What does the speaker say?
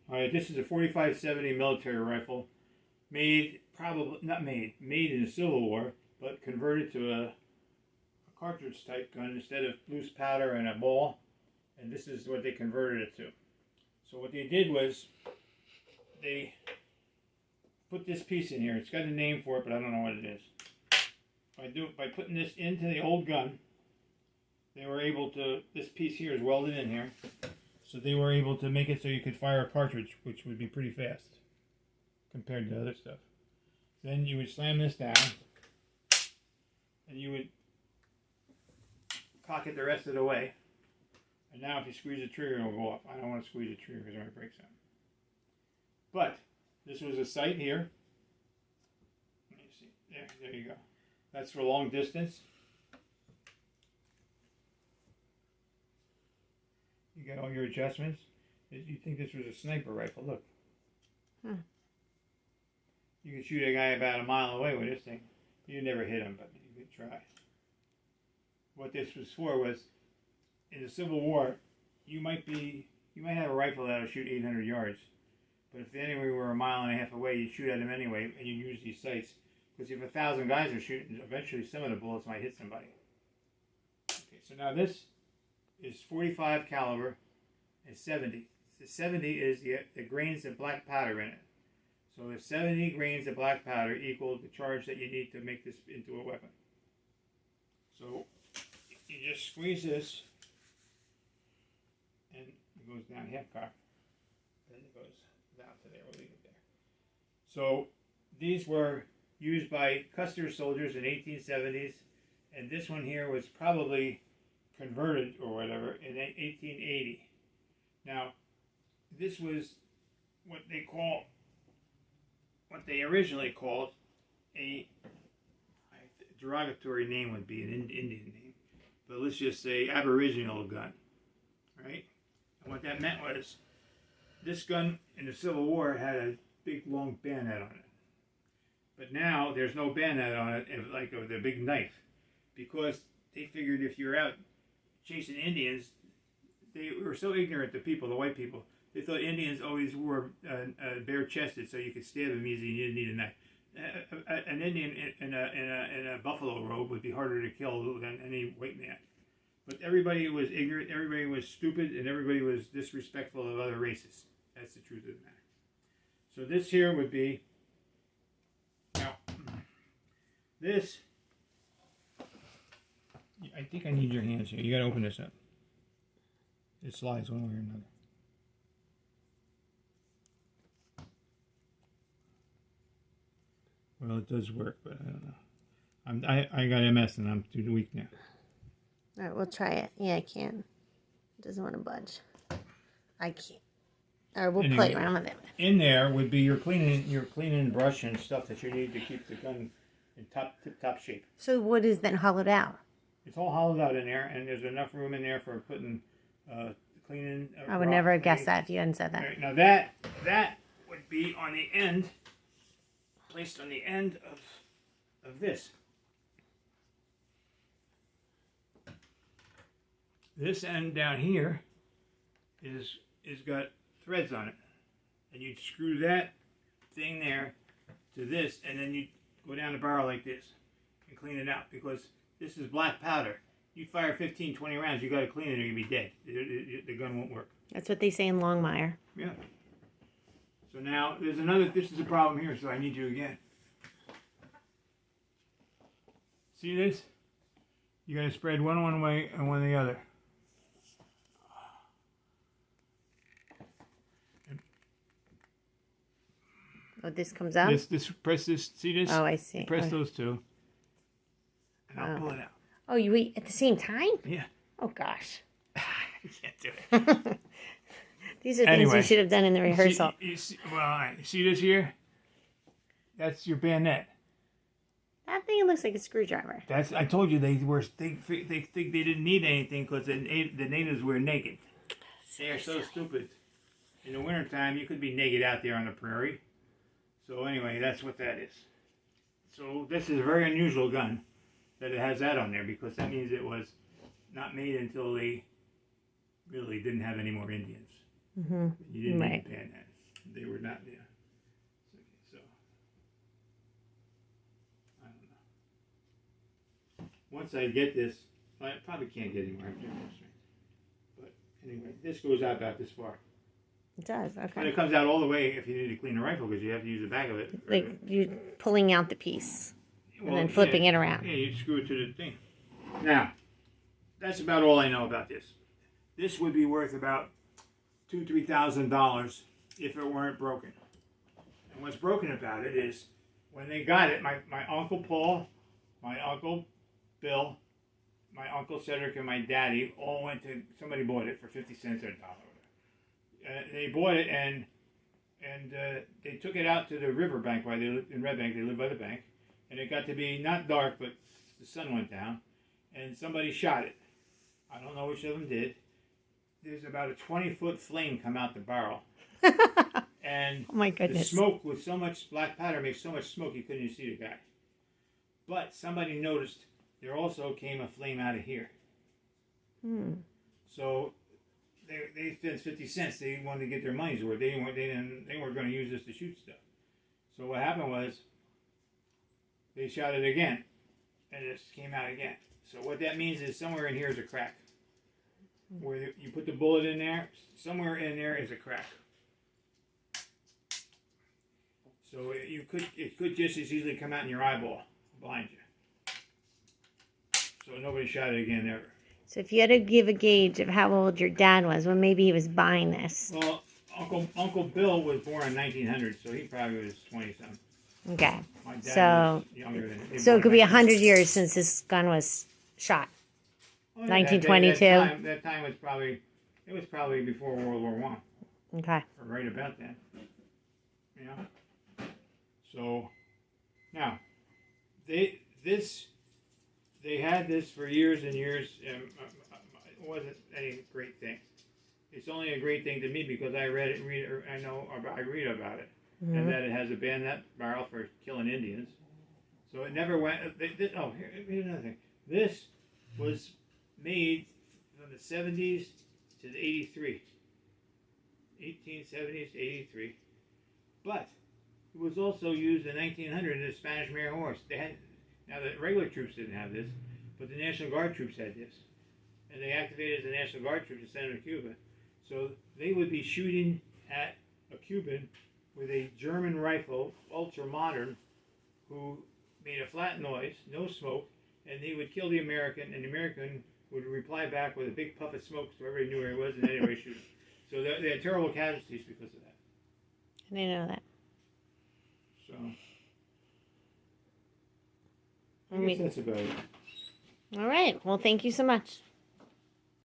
All right, this is a 45-70 military rifle, made in the Civil War, but converted to a cartridge type gun instead of loose powder and a ball, and this is what they converted it to. So what they did was they put this piece in here. It's got a name for it, but I don't know what it is. By putting this into the old gun, they were able to, this piece here is welded in here, so they were able to make it so you could fire a cartridge, which would be pretty fast compared to other stuff. Then you would slam this down, and you would cock it the rest of the way. And now if you squeeze the trigger, it'll go off. I don't want to squeeze the trigger because it might break something. But this was a sight here. Let me see. There you go. That's for long distance. You got all your adjustments. You think this was a sniper rifle? Look. You can shoot a guy about a mile away with this thing. You never hit him, but you could try. What this was for was, in the Civil War, you might have a rifle that'll shoot 800 yards, but if the enemy were a mile and a half away, you'd shoot at them anyway, and you'd use these sights. Because if 1,000 guys are shooting, eventually some of the bullets might hit somebody. Okay, so now this is 45 caliber and 70. The 70 is the grains of black powder in it. So the 70 grains of black powder equal the charge that you need to make this into a weapon. So you just squeeze this, and it goes down half cock. Then it goes down to there. We'll leave it there. So these were used by Custer's soldiers in 1870s, and this one here was probably converted or whatever in 1880. Now, this was what they originally called a derogatory name would be an Indian name, but let's just say Aboriginal gun, right? And what that meant was this gun in the Civil War had a big long bayonet on it. But now there's no bayonet on it, like with a big knife, because they figured if you're out chasing Indians, they were so ignorant, the white people, they thought Indians always wore bare-chested so you could stab them easy and you didn't need a knife. An Indian in a buffalo robe would be harder to kill than any white man. But everybody was ignorant, everybody was stupid, and everybody was disrespectful of other races. That's the truth of the matter. So this here would be, now, this, I think I need your hands here. You got to open this up. It slides one way or another. Well, it does work, but I don't know. I got MS and I'm too weak now. All right, we'll try it. Yeah, I can. It doesn't want to budge. I can't. All right, we'll play around with it. In there would be your cleaning brush and stuff that you need to keep the gun in tip-top shape. So what is then hollowed out? It's all hollowed out in there, and there's enough room in there for putting cleaning. I would never have guessed that if you hadn't said that. Right, now that would be on the end, placed on the end of this. This end down here is got threads on it, and you'd screw that thing there to this, and then you'd go down the barrel like this and clean it out, because this is black powder. You fire 15, 20 rounds, you got to clean it or you'll be dead. The gun won't work. That's what they say in Longmire. Yeah. So now there's another. This is a problem here, so I need you again. See this? You got to spread one way and one the other. Oh, this comes out? Press this. See this? Oh, I see. Press those two. And I'll pull it out. Oh, you eat at the same time? Yeah. Oh, gosh. You can't do it. These are things you should have done in the rehearsal. You see this here? That's your bayonet. That thing looks like a screwdriver. I told you they think they didn't need anything because the natives were naked. They are so stupid. In the wintertime, you could be naked out there on the prairie. So anyway, that's what that is. So this is a very unusual gun that it has that on there, because that means it was not made until they really didn't have any more Indians. Mm-hmm. You didn't need bayonets. they were not. Yeah. So I don't know. Once I get this, I probably can't get anywhere. But anyway, this goes out about this far. It does. Okay. And it comes out all the way if you need to clean the rifle because you have to use the back of it. Like you pulling out the piece and then flipping it around. Yeah, you screw it to the thing. Now, that's about all I know about this. This would be worth about $2,000-3,000 if it weren't broken. And what's broken about it is when they got it, my Uncle Paul, my Uncle Bill, my Uncle Cedric, and my daddy all went to, somebody bought it for 50 cents or $1. They bought it and they took it out to the riverbank while they lived in Red Bank. They lived by the bank. And it got to be not dark, but the sun went down. And somebody shot it. I don't know which of them did. There's about a 20-foot flame come out the barrel. And oh my goodness. The smoke with so much black powder makes so much smoke you couldn't even see the guy. But somebody noticed there also came a flame out of here. So they spent 50 cents. They wanted to get their money's worth. They weren't going to use this to shoot stuff. So what happened was they shot it again, and it came out again. So what that means is somewhere in here is a crack. Where you put the bullet in there, somewhere in there is a crack. So it could just as easily come out in your eyeball, blind you. So nobody shot it again ever. So if you had to give a gauge of how old your dad was when maybe he was buying this. Well, Uncle Bill was born in 1900, so he probably was 20-something. Okay. My dad so was younger than him. So it could be 100 years since this gun was shot. Oh, yeah, 1922. That time was probably before World War I. Okay. Or right about then. You know? So now they had this for years and years. It wasn't any great thing. It's only a great thing to me because I read about it, and that it has a bayonet barrel for killing Indians. So it never went. Here's another thing. This was made from the 70s to the 83. 1870s to 83. But it was also used in 1900 in the Spanish Mare Horse. Now the regular troops didn't have this, but the National Guard troops had this. And they activated the National Guard troops to send them to Cuba. So they would be shooting at a Cuban with a German rifle, ultra modern, who made a flat noise, no smoke, and he would kill the American, and the American would reply back with a big puff of smoke so everybody knew where he was, and then anyway shoot him. So they had terrible casualties because of that. I didn't know that. So I guess that's about it. All right. Well, thank you so much.